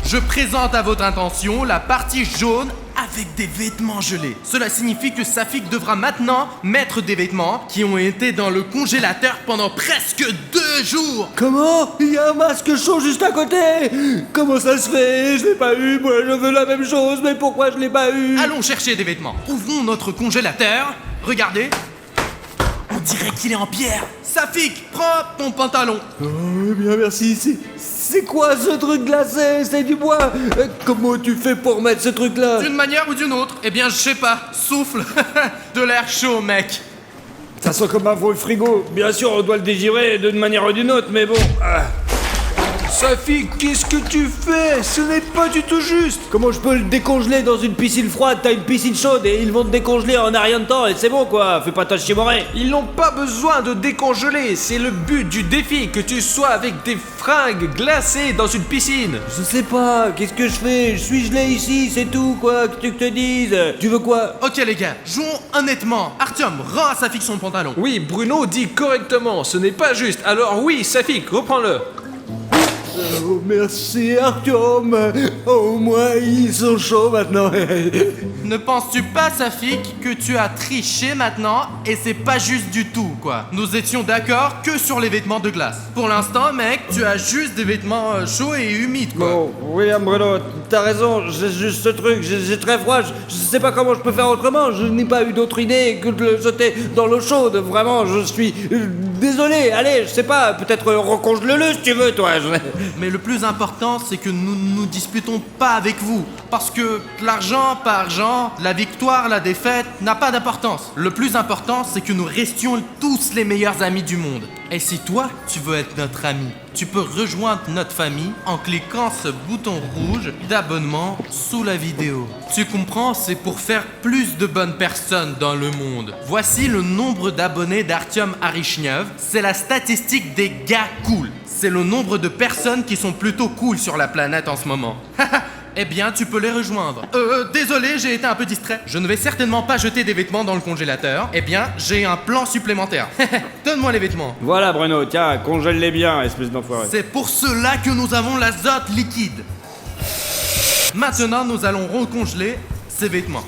Je présente à votre intention la partie jaune avec des vêtements gelés. Cela signifie que Safik devra maintenant mettre des vêtements qui ont été dans le congélateur pendant presque 2 jours. Comment? Il y a un masque chaud juste à côté. Comment ça se fait? Je l'ai pas eu, moi je veux la même chose, mais pourquoi je l'ai pas eu? Allons chercher des vêtements. Ouvrons notre congélateur. Regardez. On dirait qu'il est en pierre. Safik, prends ton pantalon. Oh, bien merci, c'est quoi ce truc glacé? C'est du bois. Comment tu fais pour mettre ce truc là? D'une manière ou d'une autre? Eh bien, je sais pas. Souffle. De l'air chaud, mec. Ça sent comme un vieux frigo. Bien sûr, on doit le dégirer d'une manière ou d'une autre, mais bon. Safik, qu'est-ce que tu fais? Ce n'est pas du tout juste. Comment je peux le décongeler dans une piscine froide? T'as une piscine chaude et ils vont te décongeler en un rien de temps et c'est bon quoi. Fais pas ta chiemorée. Ils n'ont pas besoin de décongeler, c'est le but du défi, que tu sois avec des fringues glacées dans une piscine. Je sais pas, qu'est-ce que je fais? Je suis gelé ici, c'est tout quoi, que tu te dises. Tu veux quoi? Ok les gars, jouons honnêtement. Artyom, rends à Safik son pantalon. Oui, Bruno dit correctement, ce n'est pas juste. Alors oui, Safik, reprends-le. Oh, merci Artyom. Au moins ils sont chauds maintenant. Ne penses-tu pas, Safik, que tu as triché maintenant et c'est pas juste du tout, quoi. Nous étions d'accord que sur les vêtements de glace. Pour l'instant, mec, tu as juste des vêtements chauds et humides, quoi. Bon, William Bruno, t'as raison, j'ai juste ce truc, j'ai très froid, je sais pas comment je peux faire autrement, je n'ai pas eu d'autre idée que de le jeter dans l'eau chaude, vraiment, je suis désolé, allez, je sais pas, peut-être recongèle-le si tu veux, toi. Mais le plus important, c'est que nous ne nous disputons pas avec vous. Parce que l'argent, pas argent, la victoire, la défaite, n'a pas d'importance. Le plus important, c'est que nous restions tous les meilleurs amis du monde. Et si toi, tu veux être notre ami, tu peux rejoindre notre famille en cliquant ce bouton rouge d'abonnement sous la vidéo. Tu comprends, c'est pour faire plus de bonnes personnes dans le monde. Voici le nombre d'abonnés d'Artyom Arishnev. C'est la statistique des gars cool. C'est le nombre de personnes qui sont plutôt cool sur la planète en ce moment. Eh bien, tu peux les rejoindre. Désolé, j'ai été un peu distrait. Je ne vais certainement pas jeter des vêtements dans le congélateur. Eh bien, j'ai un plan supplémentaire. Donne-moi les vêtements. Voilà Bruno, tiens, congèle-les bien, espèce d'enfoiré. C'est pour cela que nous avons l'azote liquide. Maintenant, nous allons recongeler ces vêtements.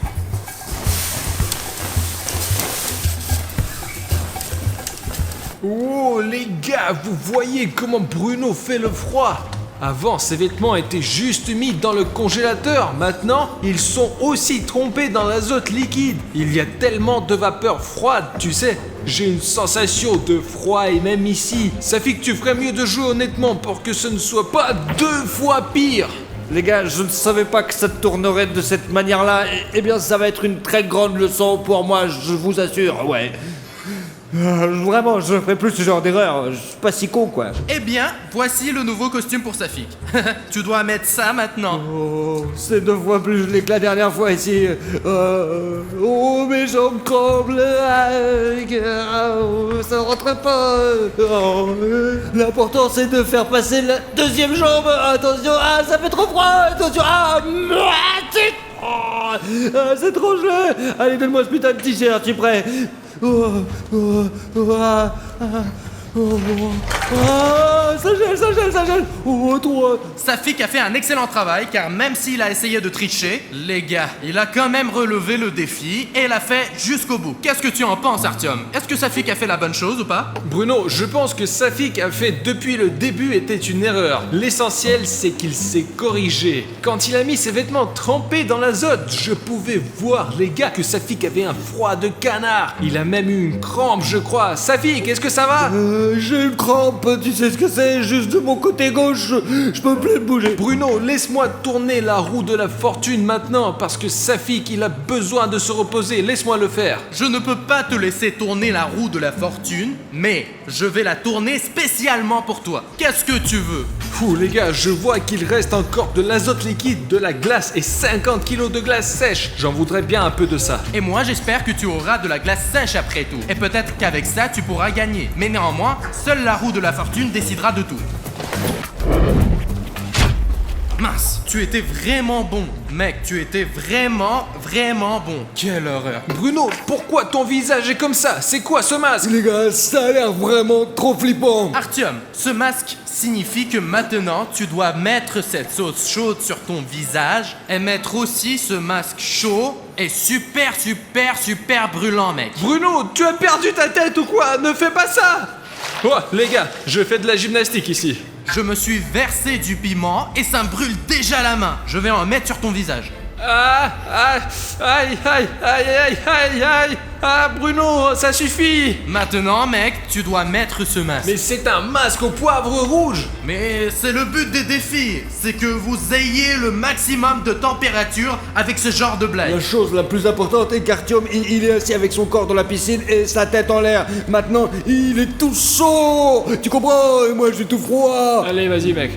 Oh les gars, vous voyez comment Bruno fait le froid? Avant, ces vêtements étaient juste mis dans le congélateur. Maintenant, ils sont aussi trempés dans l'azote liquide. Il y a tellement de vapeur froide, tu sais. J'ai une sensation de froid et même ici. Ça fait que tu ferais mieux de jouer honnêtement pour que ce ne soit pas 2 fois pire. Les gars, je ne savais pas que ça tournerait de cette manière-là. Eh bien, ça va être une très grande leçon pour moi, je vous assure, ouais. Vraiment, je ne ferai plus ce genre d'erreur. Je suis pas si con, quoi. Eh bien, voici le nouveau costume pour Safik. Tu dois mettre ça maintenant. Oh, c'est 2 fois plus gelé que la dernière fois ici. Oh, mes jambes tremblent. Ça rentre pas. Oh, l'important, c'est de faire passer la 2e jambe. Attention, ça fait trop froid. Attention, c'est trop gelé. Allez, donne-moi ce putain de t-shirt, tu es prêt? Ça gèle. Oh, toi. Safik a fait un excellent travail car même s'il a essayé de tricher, les gars, il a quand même relevé le défi et l'a fait jusqu'au bout. Qu'est-ce que tu en penses, Artyom? Est-ce que Safik a fait la bonne chose ou pas? Bruno, je pense que Safik a fait depuis le début était une erreur. L'essentiel, c'est qu'il s'est corrigé. Quand il a mis ses vêtements trempés dans l'azote, je pouvais voir, les gars, que Safik avait un froid de canard. Il a même eu une crampe, je crois. Safik, est-ce que ça va? J'ai une crampe, tu sais ce que c'est? Juste de mon côté gauche, je peux plus bouger. Bruno, laisse-moi tourner la roue de la fortune maintenant, parce que Safik, il a besoin de se reposer. Laisse-moi le faire. Je ne peux pas te laisser tourner la roue de la fortune, mais je vais la tourner spécialement pour toi. Qu'est-ce que tu veux? Fou, les gars, je vois qu'il reste encore de l'azote liquide, de la glace et 50 kilos de glace sèche. J'en voudrais bien un peu de ça. Et moi, j'espère que tu auras de la glace sèche après tout. Et peut-être qu'avec ça, tu pourras gagner. Mais néanmoins, seule la roue de la fortune décidera de tout. Mince, tu étais vraiment bon. Mec, tu étais vraiment bon. Quelle horreur. Bruno, pourquoi ton visage est comme ça? C'est quoi ce masque? Les gars, ça a l'air vraiment trop flippant. Artyom, ce masque signifie que maintenant, tu dois mettre cette sauce chaude sur ton visage et mettre aussi ce masque chaud et super brûlant, mec. Bruno, tu as perdu ta tête ou quoi? Ne fais pas ça! Oh, les gars, je fais de la gymnastique ici. Je me suis versé du piment et ça me brûle déjà la main. Je vais en mettre sur ton visage. Aïe, Bruno, ça suffit. Maintenant, mec, tu dois mettre ce masque. Mais c'est un masque au poivre rouge. Mais c'est le but des défis, c'est que vous ayez le maximum de température avec ce genre de blague. La chose la plus importante est qu'Artyom, il est assis avec son corps dans la piscine et sa tête en l'air. Maintenant, il est tout chaud. Tu comprends? Et moi, je suis tout froid. Allez, vas-y, mec.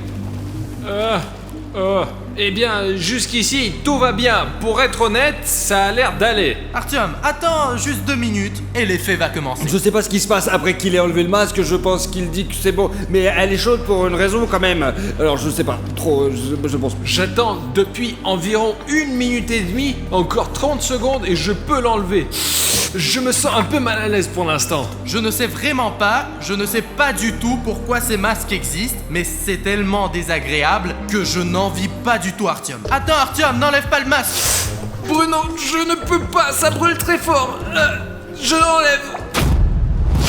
Eh bien, jusqu'ici, tout va bien. Pour être honnête, ça a l'air d'aller. Artyom, attends juste 2 minutes et l'effet va commencer. Je sais pas ce qui se passe après qu'il ait enlevé le masque, je pense qu'il dit que c'est bon, mais elle est chaude pour une raison quand même. Alors je sais pas, trop, je pense. J'attends depuis environ 1 minute et demie, encore 30 secondes et je peux l'enlever. Je me sens un peu mal à l'aise pour l'instant. Je ne sais vraiment pas, je ne sais pas du tout pourquoi ces masques existent, mais c'est tellement désagréable que je n'envie pas du tout Artyom. Attends Artyom, n'enlève pas le masque. Bruno, je ne peux pas, ça brûle très fort. Je l'enlève.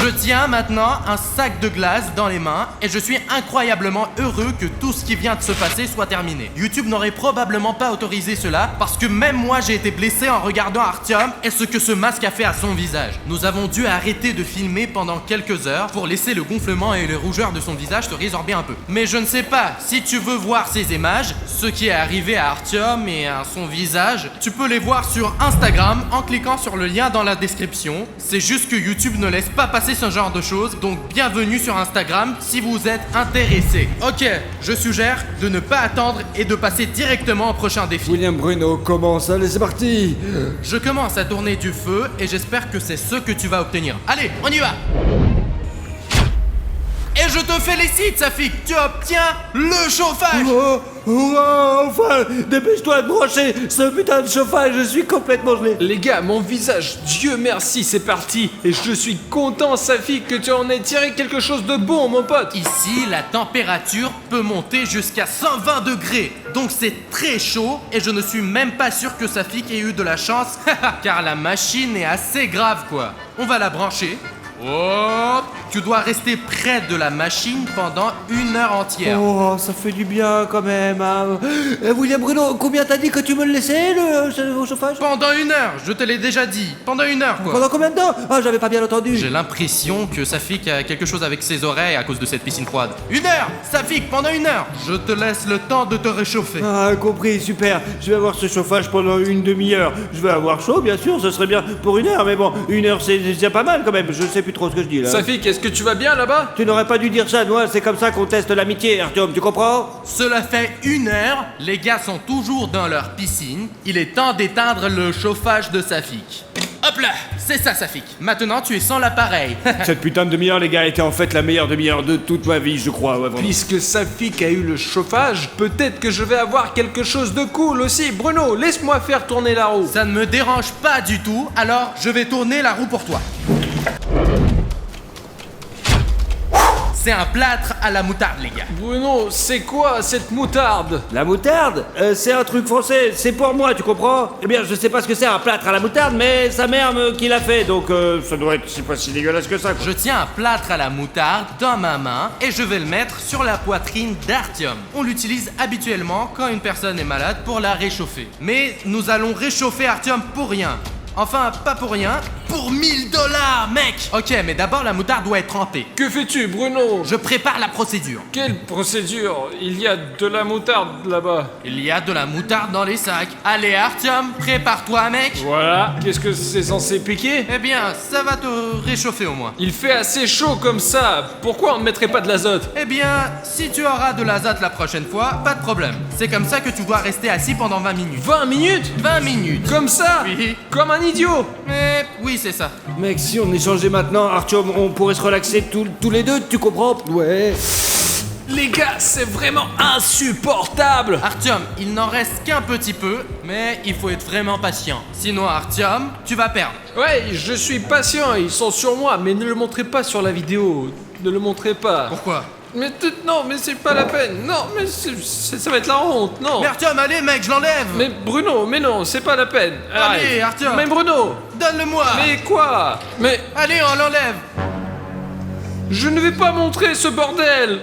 Je tiens maintenant un sac de glace dans les mains et je suis incroyablement heureux que tout ce qui vient de se passer soit terminé. YouTube n'aurait probablement pas autorisé cela parce que même moi j'ai été blessé en regardant Artyom et ce que ce masque a fait à son visage. Nous avons dû arrêter de filmer pendant quelques heures pour laisser le gonflement et les rougeurs de son visage se résorber un peu. Mais je ne sais pas, si tu veux voir ces images, ce qui est arrivé à Artyom et à son visage, tu peux les voir sur Instagram en cliquant sur le lien dans la description. C'est juste que YouTube ne laisse pas passer ce genre de choses, donc bienvenue sur Instagram si vous êtes intéressé. Ok, je suggère de ne pas attendre et de passer directement au prochain défi. William Bruno commence, allez c'est parti. Je commence à tourner du feu et j'espère que c'est ce que tu vas obtenir. Allez, on y va. Et je te félicite, Safik, tu obtiens le chauffage. Enfin, dépêche-toi de brancher ce putain de chauffage, je suis complètement gelé. Les gars, mon visage, Dieu merci, c'est parti. Et je suis content, Safi, que tu en aies tiré quelque chose de bon, mon pote. Ici, la température peut monter jusqu'à 120 degrés. Donc c'est très chaud et je ne suis même pas sûr que Safik ait eu de la chance, car la machine est assez grave, quoi. On va la brancher. Oh, tu dois rester près de la machine pendant 1 heure entière. Oh, ça fait du bien quand même. Hein. William Bruno, combien t'as dit que tu me le laissais, le chauffage? Pendant 1 heure, je te l'ai déjà dit. Pendant 1 heure, quoi. Pendant combien de temps? Ah, j'avais pas bien entendu. J'ai l'impression que Safik a quelque chose avec ses oreilles à cause de cette piscine froide. 1 heure, Safik, pendant 1 heure. Je te laisse le temps de te réchauffer. Ah, compris, super. Je vais avoir ce chauffage pendant 1 demi-heure. Je vais avoir chaud, bien sûr, ce serait bien pour 1 heure, mais bon, 1 heure c'est déjà pas mal quand même. Je sais plus trop ce que je dis là. Safi, est-ce que tu vas bien là-bas? Tu n'aurais pas dû dire ça, moi, c'est comme ça qu'on teste l'amitié, Artyom, tu comprends? Cela fait 1 heure, les gars sont toujours dans leur piscine. Il est temps d'éteindre le chauffage de Safik. Hop là, c'est ça Safik. Maintenant tu es sans l'appareil. Cette putain de demi-heure, les gars, était en fait la meilleure demi-heure de toute ma vie, je crois. Ouais, vraiment. Puisque Safik a eu le chauffage, peut-être que je vais avoir quelque chose de cool aussi. Bruno, laisse-moi faire tourner la roue. Ça ne me dérange pas du tout, alors je vais tourner la roue pour toi. C'est un plâtre à la moutarde, les gars. Bruno, c'est quoi cette moutarde? La moutarde c'est un truc français, c'est pour moi, tu comprends? Eh bien, je sais pas ce que c'est un plâtre à la moutarde, mais sa mère qui l'a fait, donc ça doit être, c'est pas si dégueulasse que ça, quoi. Je tiens un plâtre à la moutarde dans ma main et je vais le mettre sur la poitrine d'Artyom. On l'utilise habituellement quand une personne est malade pour la réchauffer. Mais nous allons réchauffer Artyom pour rien. Enfin, pas pour rien, pour 1000 $, mec. Ok, mais d'abord la moutarde doit être trempée. Que fais-tu, Bruno? Je prépare la procédure. Quelle procédure? Il y a de la moutarde là-bas. Il y a de la moutarde dans les sacs. Allez, Artyom, prépare-toi, mec. Voilà. Qu'est-ce que c'est censé piquer? Eh bien, ça va te réchauffer au moins. Il fait assez chaud comme ça. Pourquoi on ne mettrait pas de l'azote? Eh bien, si tu auras de l'azote la prochaine fois, pas de problème. C'est comme ça que tu dois rester assis pendant 20 minutes. 20 minutes? 20 minutes. Comme ça? Oui. Comme un idiot? Mais oui, c'est ça. Mec, si on échangeait maintenant, Artyom, on pourrait se relaxer tous les deux, tu comprends? Ouais. Les gars, c'est vraiment insupportable. Artyom, il n'en reste qu'un petit peu, mais il faut être vraiment patient. Sinon, Artyom, tu vas perdre. Ouais, je suis patient, ils sont sur moi, mais ne le montrez pas sur la vidéo. Ne le montrez pas. Pourquoi? Mais non, mais c'est pas la peine. Non, mais ça va être la honte, non. Mais Artyom, allez, mec, je l'enlève. Mais Bruno, mais non, c'est pas la peine. Allez, Artyom. Mais Bruno. Donne-le-moi. Mais quoi? Mais allez, on l'enlève. je ne vais pas montrer ce bordel.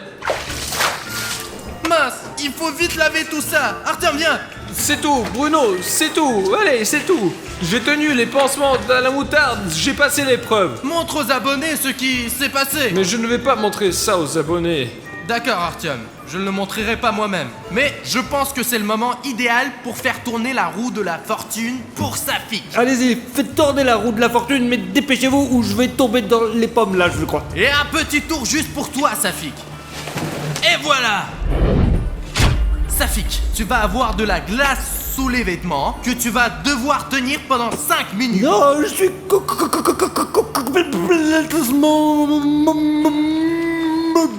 Mince, il faut vite laver tout ça. Artyom, viens. C'est tout, Bruno, c'est tout. Allez, c'est tout. J'ai tenu les pansements à la moutarde, j'ai passé l'épreuve. Montre aux abonnés ce qui s'est passé. Mais je ne vais pas montrer ça aux abonnés. D'accord, Artyom, je ne le montrerai pas moi-même. Mais je pense que c'est le moment idéal pour faire tourner la roue de la fortune pour Safik. Allez-y, faites tourner la roue de la fortune, mais dépêchez-vous ou je vais tomber dans les pommes là, je crois. Et un petit tour juste pour toi, Safik. Et voilà. Safik, tu vas avoir de la glace sous les vêtements que tu vas devoir tenir pendant 5 minutes. Non, je suis complètement...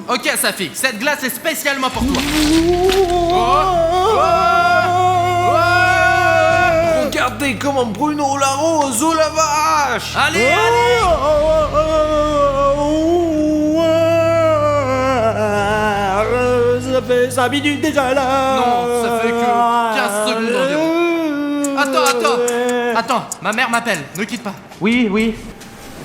Ok, Safik, cette glace est spécialement pour toi. Regardez comment Bruno l'arrose, oh la vache! Allez, allez! Ça fait 5 minutes déjà là. Non, ça fait que 15 secondes environ. Attends, ma mère m'appelle, ne quitte pas. Oui.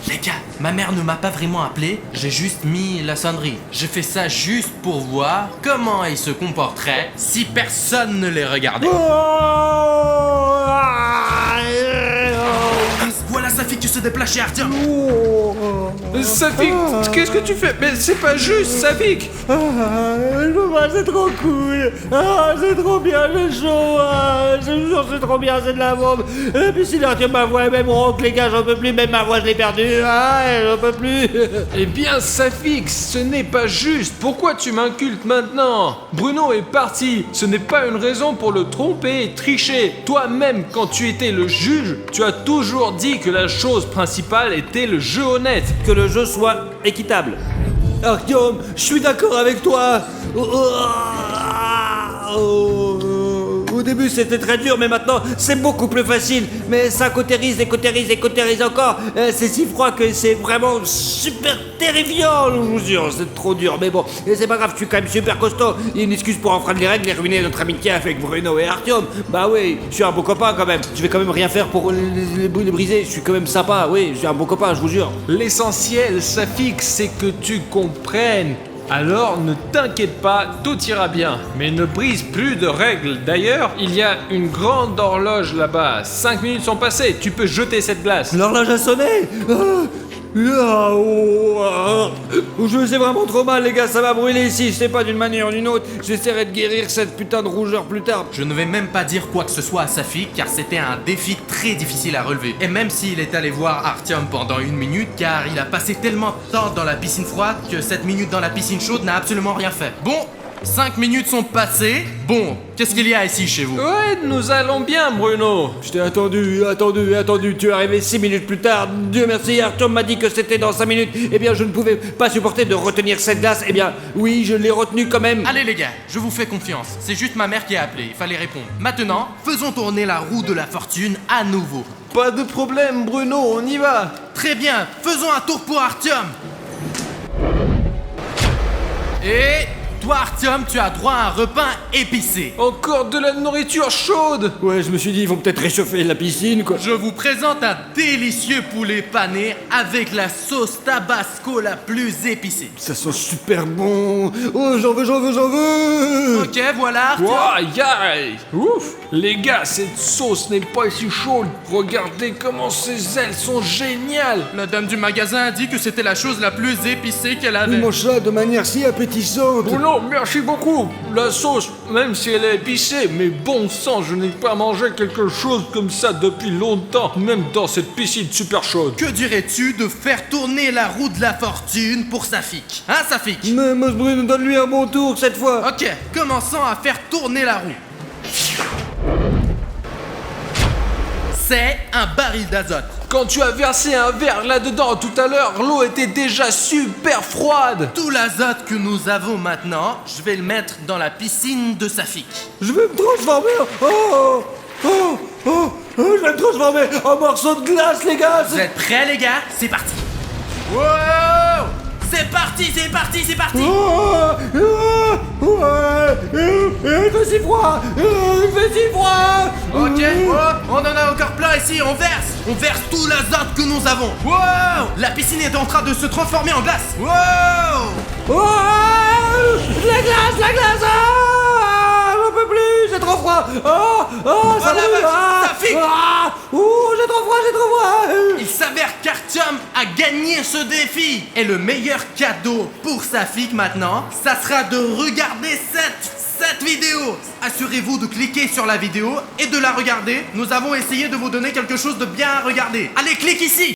Les gars, ma mère ne m'a pas vraiment appelé, j'ai juste mis la sonnerie. J'ai fait ça juste pour voir comment ils se comporteraient si personne ne les regardait. Voilà Safik qui se déplace chez Artyom. Safik, qu'est-ce que tu fais? Mais c'est pas juste, Safik! C'est trop cool. C'est trop bien, j'ai chaud. Je vous jure, c'est trop bien, c'est de la bombe. Et puis si Artyom ma voix est même ronque, les gars, j'en peux plus, même ma voix je l'ai perdue. J'en peux plus. Eh bien, Safik, ce n'est pas juste. Pourquoi tu m'incultes maintenant? Bruno est parti. Ce n'est pas une raison pour le tromper et tricher. Toi-même, quand tu étais le juge, tu as toujours dit que la chose principale était le jeu honnête. Que le jeu soit équitable. Artyom, je suis d'accord avec toi. Au début c'était très dur, mais maintenant c'est beaucoup plus facile. Mais ça cautérise encore. C'est si froid que c'est vraiment super terrifiant, je vous jure. C'est trop dur, mais bon, et c'est pas grave, je suis quand même super costaud. Il y a une excuse pour enfreindre les règles et ruiner notre amitié avec Bruno et Artyom. Bah oui, je suis un bon copain quand même. Je vais quand même rien faire pour les briser. Je suis quand même sympa, oui, je suis un bon copain, je vous jure. L'essentiel, Safik, c'est que tu comprennes. Alors ne t'inquiète pas, tout ira bien. Mais ne brise plus de règles. D'ailleurs, il y a une grande horloge là-bas. 5 minutes sont passées, tu peux jeter cette glace. L'horloge a sonné. Je sais vraiment trop mal, les gars, ça va brûler ici. Je sais pas, d'une manière ou d'une autre. J'essaierai de guérir cette putain de rougeur plus tard. Je ne vais même pas dire quoi que ce soit à Safik car c'était un défi très difficile à relever. Et même s'il est allé voir Artyom pendant 1 minute car il a passé tellement de temps dans la piscine froide que 7 minutes dans la piscine chaude n'a absolument rien fait. Bon, 5 minutes sont passées. Bon, qu'est-ce qu'il y a ici chez vous? Ouais, nous allons bien, Bruno. Je t'ai attendu. Tu es arrivé 6 minutes plus tard. Dieu merci, Artyom m'a dit que c'était dans 5 minutes. Eh bien, je ne pouvais pas supporter de retenir cette glace. Eh bien, oui, je l'ai retenue quand même. Allez les gars, je vous fais confiance. C'est juste ma mère qui a appelé, il fallait répondre. Maintenant, faisons tourner la roue de la fortune à nouveau. Pas de problème, Bruno, on y va. Très bien, faisons un tour pour Artyom. Et... toi, Artyom, tu as droit à un repas épicé. Encore de la nourriture chaude. Ouais, je me suis dit, ils vont peut-être réchauffer la piscine, quoi. Je vous présente un délicieux poulet pané avec la sauce tabasco la plus épicée. Ça sent super bon. Oh, j'en veux. Ok, voilà, Artyom. Wow, aïe. Ouf. Les gars, cette sauce n'est pas si chaude. Regardez comment ses ailes sont géniales. La dame du magasin a dit que c'était la chose la plus épicée qu'elle avait. Il mange ça de manière si appétissante. Bruno, merci beaucoup. La sauce, même si elle est épicée, mais bon sang, je n'ai pas mangé quelque chose comme ça depuis longtemps, même dans cette piscine super chaude. Que dirais-tu de faire tourner la roue de la fortune pour Safik? Hein, Safik? Mais Bruno, donne-lui un bon tour cette fois. Ok, commençons à faire tourner la roue. C'est un baril d'azote. Quand tu as versé un verre là-dedans tout à l'heure, l'eau était déjà super froide. Tout l'azote que nous avons maintenant, je vais le mettre dans la piscine de Safik. Je vais me transformer je vais me transformer en morceau de glace, les gars. Vous êtes prêts, les gars? C'est parti. Wow! C'est parti. Il fait si froid. Ok, on en a encore plein ici, on verse tout l'azote que nous avons. Wow! La piscine est en train de se transformer en glace. Wow! La glace. J'en peux plus, c'est trop froid. Ça la brûle. vache, Safik! J'ai trop froid. Il s'avère qu'Artyom a gagné ce défi. Et le meilleur cadeau pour Safik maintenant, ça sera de regarder cette vidéo. Assurez-vous de cliquer sur la vidéo et de la regarder. Nous avons essayé de vous donner quelque chose de bien à regarder. Allez, clique ici.